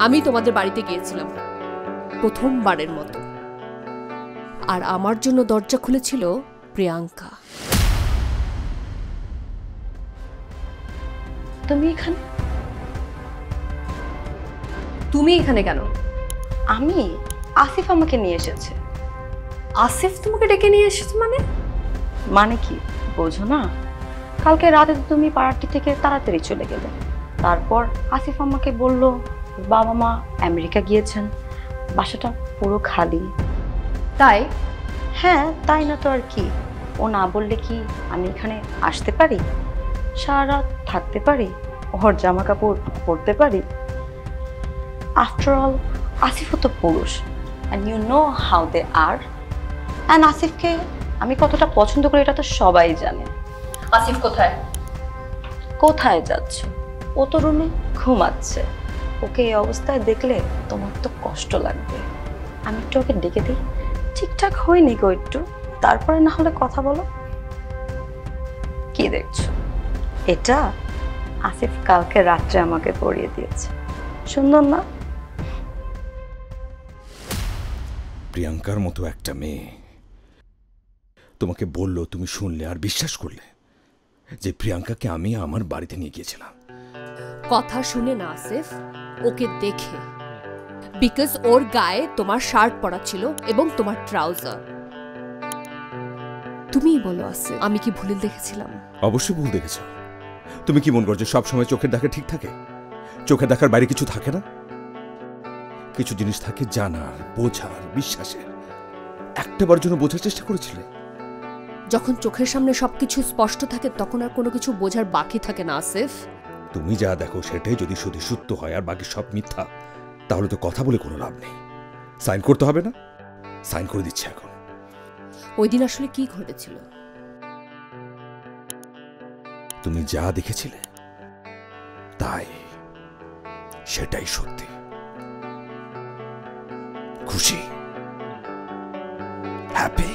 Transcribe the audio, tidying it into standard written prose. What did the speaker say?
আমি তোমাদের বাড়িতে গিয়েছিলাম প্রথমবারের মতো, আর আমার জন্য দরজা খুলেছিল প্রিয়াঙ্কা। তুমি এখানে? তুমি এখানে কেন? আমি আসিফ আমাকে নিয়ে এসেছে। আসিফ তোমাকে ডেকে নিয়ে এসেছে মানে? মানে কি বোঝো না? কালকে রাতে তুমি পার্টি থেকে তাড়াতাড়ি চলে গেলে, তারপর আসিফ আমাকে বলল বাবা মা আমেরিকা গিয়েছেন, বাসাটা পুরো খালি। তাই? হ্যাঁ, তাই না তো আর কি। ও না বললে কি আমি এখানে আসতে পারি, সারা রাত থাকতে পারি, ওর জামা কাপড় পরতে পারি? আফটার অল আসিফও তো পুরুষ, and you know how they are. And আসিফকে আমি কতটা পছন্দ করি এটা তো সবাই জানে। আসিফ কোথায়? কোথায় যাচ্ছ? ও তো রুমে ঘুমাচ্ছে। ওকে এই অবস্থায় দেখলে তোমার তো কষ্ট লাগবে। আমি একটু ওকে ডেকে দিই। ঠিকঠাক হয়নি গো একটু, তারপরে না হলে কথা বলো। কি দেখছো? এটা আসিফ কালকে রাত্রে আমাকে পরিয়ে দিয়েছে। সুন্দর না? প্রিয়াঙ্কার মতো একটা মেয়ে তোমাকে বললো, তুমি শুনলে আর বিশ্বাস করলে যে প্রিয়াঙ্কাকে আমি আমার বাড়িতে নিয়ে গিয়েছিলাম। কথা শুনে না আসিফ, ওকে দেখে। বিকজ ওর গায়ে তোমার শার্ট পরা ছিল এবং তোমার ট্রাউজার। তুমিই বলো আসিফ, আমি কি ভুল দেখেছিলাম? অবশ্যই ভুল দেখেছ। তুমি কি মনে করছো সবসময় চোখের দেখা ঠিক থাকে? চোখের দেখার বাইরে কিছু থাকে না। কিছু জিনিস থাকে জানার, বোঝার, বিশ্বাসের। একটাবার জন্য বোঝার চেষ্টা করেছিলে? যখন চোখের সামনে সবকিছু স্পষ্ট থাকে তখন আর কোনো কিছু বোঝার বাকি থাকে না আসিফ। তুমি যা দেখো সেটাই যদি শুধু সত্য হয় আর বাকি সব মিথ্যা, তাহলে তো কথা বলে কোনো লাভ নেই। সাইন করতে হবে না? সাইন করে দিচ্ছে এখন। ওই দিন আসলে কি ঘটেছিল? তুমি যা দেখেছিলে তাই, সেটাই সত্যি। খুশি? হ্যাপি?